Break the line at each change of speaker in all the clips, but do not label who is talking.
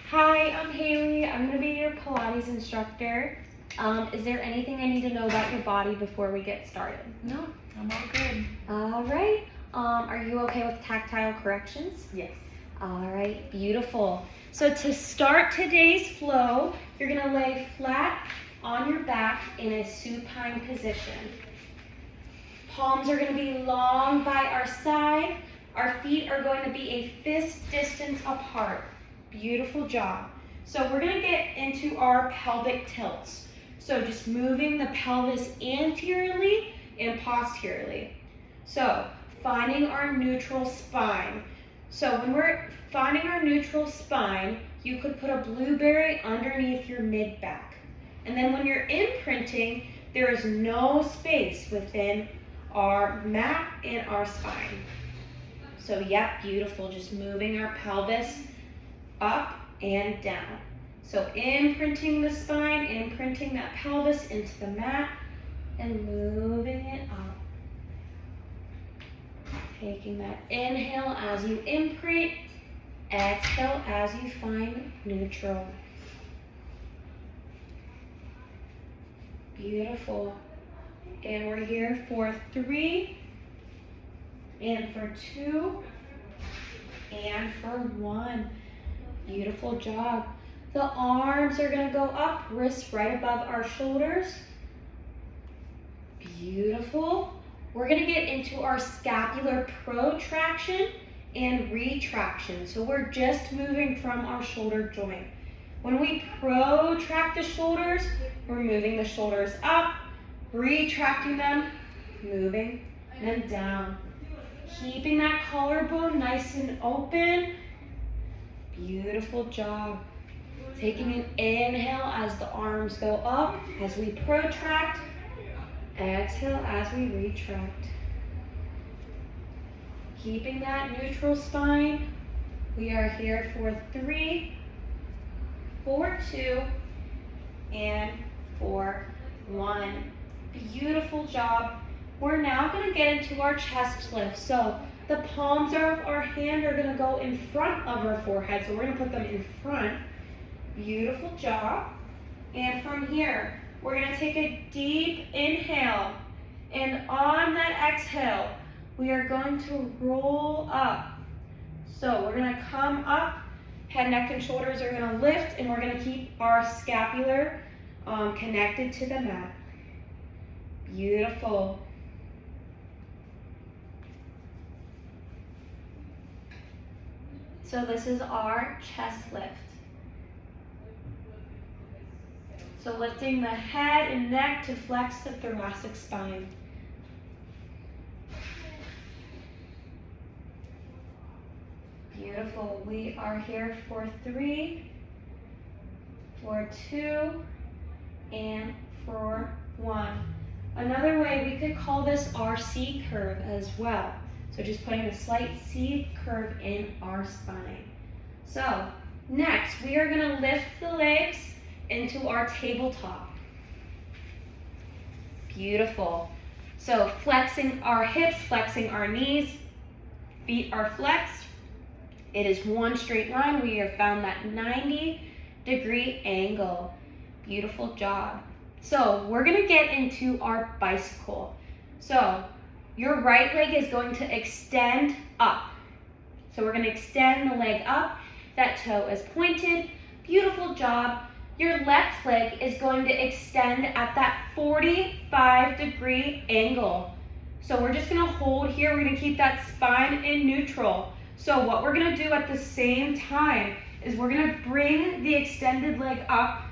Hi, I'm Haley. I'm going to be your Pilates instructor. Is there anything I need to know about your body before we get started?
No, I'm all good.
All right. Are you okay with tactile corrections?
Yes.
All right, beautiful. So to start today's flow, you're going to lay flat on your back in a supine position. Palms are going to be long by our side. Our feet are going to be a fist distance apart. Beautiful job. So we're going to get into our pelvic tilts. So just moving the pelvis anteriorly and posteriorly. So finding our neutral spine. So when we're finding our neutral spine, you could put a blueberry underneath your mid-back. And then when you're imprinting, there is no space within our mat and our spine. So yeah, beautiful. Just moving our pelvis up and down. So imprinting the spine, imprinting that pelvis into the mat, and moving it up. Taking that inhale as you imprint, exhale as you find neutral. Beautiful. And we're here for 3, and for 2, and for 1. Beautiful job. The arms are gonna go up, wrists right above our shoulders. Beautiful. We're gonna get into our scapular protraction and retraction. So we're just moving from our shoulder joint. When we protract the shoulders, we're moving the shoulders up, retracting them, moving them down. Keeping that collarbone nice and open. Beautiful job. Taking an inhale as the arms go up, as we protract. Exhale as we retract. Keeping that neutral spine. We are here for 3, for 2, and for 1. Beautiful job. We're now going to get into our chest lift. So the palms of our hand are going to go in front of our forehead. So we're going to put them in front. Beautiful job. And from here, we're going to take a deep inhale. And on that exhale, we are going to roll up. So we're going to come up. Head, neck, and shoulders are going to lift. And we're going to keep our scapular connected to the mat. Beautiful. So this is our chest lift. So lifting the head and neck to flex the thoracic spine. Beautiful. We are here for 3, for 2, and for 1. Another way we could call this our C curve as well. So just putting a slight C curve in our spine. So next, we are going to lift the legs into our tabletop. Beautiful. So flexing our hips, flexing our knees, feet are flexed. It is one straight line. We have found that 90-degree angle. Beautiful job. So we're going to get into our bicycle. So your right leg is going to extend up. So we're going to extend the leg up. That toe is pointed. Beautiful job. Your left leg is going to extend at that 45-degree angle. So we're just going to hold here. We're going to keep that spine in neutral. So what we're going to do at the same time is we're going to bring the extended leg up,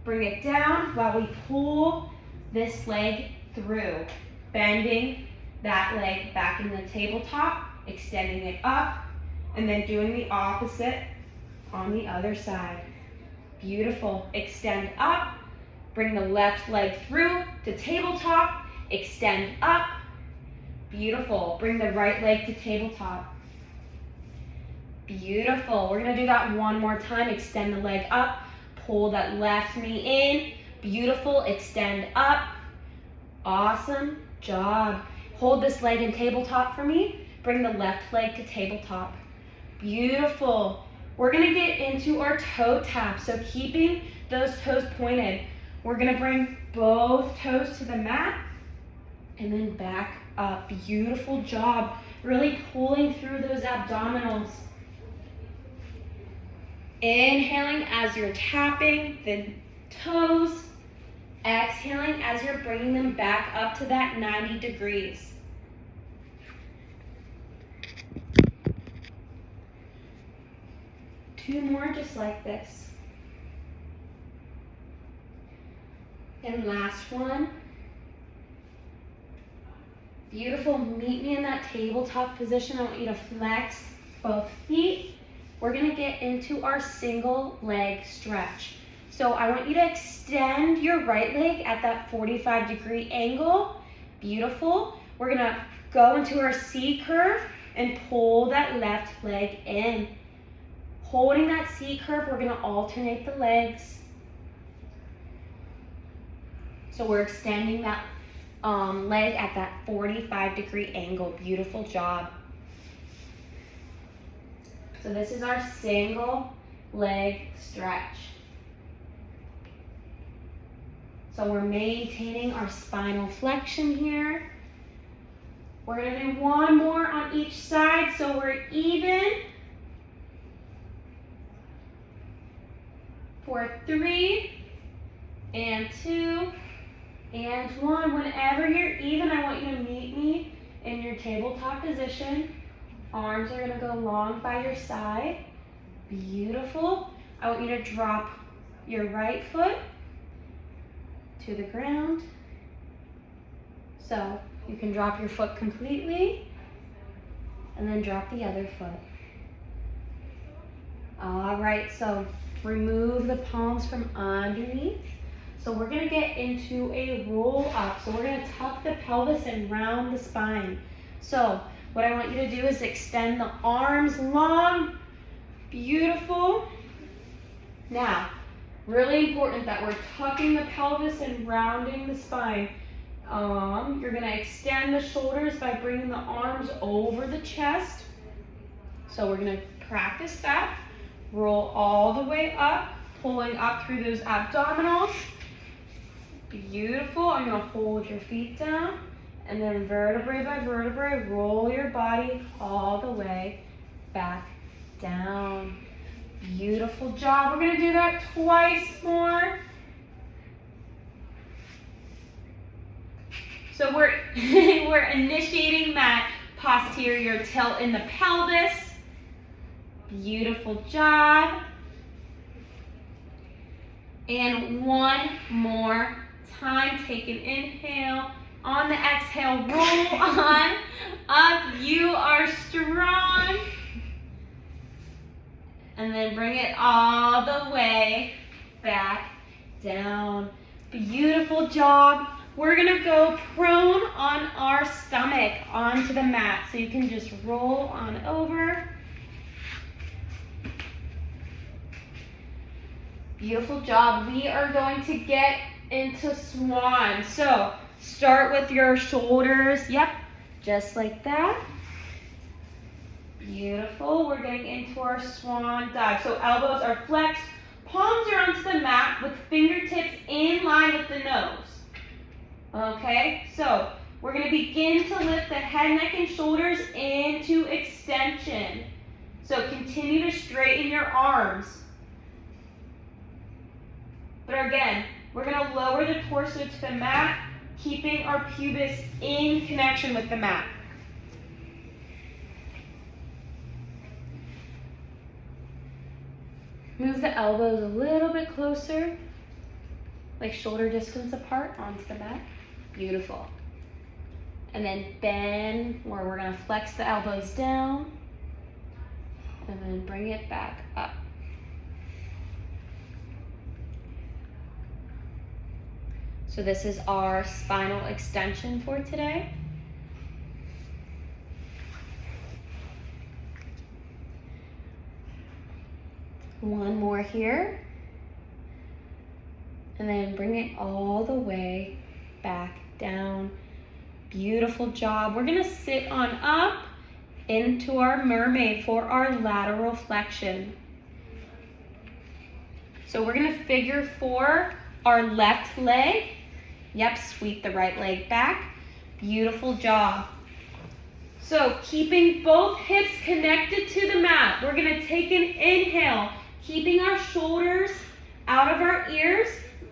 bring it down while we pull this leg through, bending that leg back in the tabletop, extending it up, and then doing the opposite on the other side. Beautiful. Extend up, bring the left leg through to tabletop, extend up. Beautiful. Bring the right leg to tabletop. Beautiful. We're going to do that one more time. Extend the leg up, pull that left knee in. Beautiful. Extend up. Awesome job. Hold this leg in tabletop for me. Bring the left leg to tabletop. Beautiful. We're gonna get into our toe tap. So keeping those toes pointed, we're gonna bring both toes to the mat and then back up. Beautiful job. Really pulling through those abdominals. Inhaling as you're tapping the toes. Exhaling as you're bringing them back up to that 90 degrees. Two more just like this. And last one. Beautiful. Meet me in that tabletop position. I want you to flex both feet. We're going to get into our single leg stretch. So I want you to extend your right leg at that 45-degree angle. Beautiful. We're going to go into our C curve and pull that left leg in. Holding that C curve, we're going to alternate the legs. So we're extending that leg at that 45-degree angle. Beautiful job. So this is our single leg stretch. So we're maintaining our spinal flexion here. We're going to do one more on each side so we're even. For 3 and 2 and 1. Whenever you're even, I want you to meet me in your tabletop position. Arms are going to go long by your side. Beautiful. I want you to drop your right foot to the ground. So you can drop your foot completely and then drop the other foot. All right, so remove the palms from underneath. So we're gonna get into a roll up. So we're gonna tuck the pelvis and round the spine. So what I want you to do is extend the arms long. Beautiful. Now, really important that we're tucking the pelvis and rounding the spine. You're gonna extend the shoulders by bringing the arms over the chest. So we're gonna practice that. Roll all the way up, pulling up through those abdominals. Beautiful. I'm gonna hold your feet down and then vertebrae by vertebrae, roll your body all the way back down. Beautiful job. We're gonna do that twice more. So we're initiating that posterior tilt in the pelvis. Beautiful job. And one more time. Take an inhale. On the exhale, roll on up. You are strong. And then bring it all the way back down. Beautiful job. We're gonna go prone on our stomach onto the mat. So you can just roll on over. Beautiful job. We are going to get into swan. So start with your shoulders. Yep, just like that. Beautiful. We're getting into our swan dive. So elbows are flexed. Palms are onto the mat with fingertips in line with the nose. Okay, so we're going to begin to lift the head, neck, and shoulders into extension. So continue to straighten your arms. But again, we're going to lower the torso to the mat, keeping our pubis in connection with the mat. Move the elbows a little bit closer, like shoulder distance apart onto the mat. Beautiful. And then bend, where we're going to flex the elbows down, and then bring it back up. So this is our spinal extension for today. One more here. And then bring it all the way back down. Beautiful job. We're gonna sit on up into our mermaid for our lateral flexion. So we're gonna figure 4 our left leg. Yep, sweep the right leg back. Beautiful job. So keeping both hips connected to the mat, we're gonna take an inhale, keeping our shoulders out of our ears,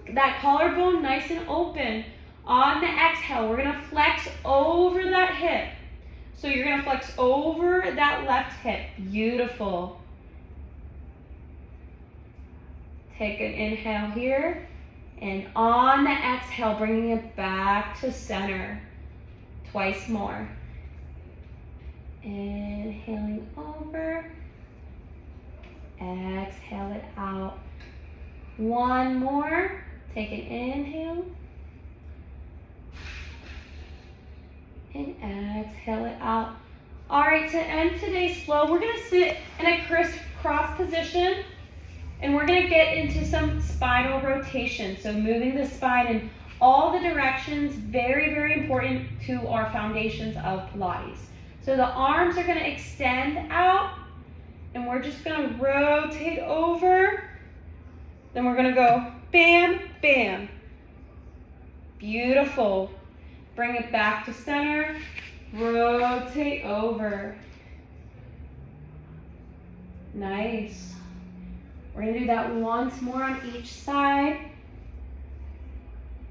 that collarbone nice and open. On the exhale, we're gonna flex over that hip. So you're gonna flex over that left hip. Beautiful. Take an inhale here, and on the exhale, bringing it back to center. Twice more. Inhaling over, exhale it out. One more, take an inhale, and exhale it out. All right, to end today's flow, we're gonna sit in a crisscross position, and we're gonna get into some spinal rotation. So moving the spine in all the directions, very, very important to our foundations of Pilates. So the arms are gonna extend out, and we're just gonna rotate over. Then we're gonna go bam, bam. Beautiful. Bring it back to center, rotate over. Nice. We're gonna do that once more on each side.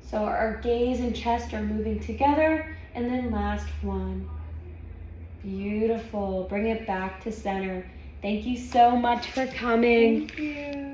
So our gaze and chest are moving together, and then last one. Beautiful. Bring it back to center. Thank you so much for coming.
Thank you.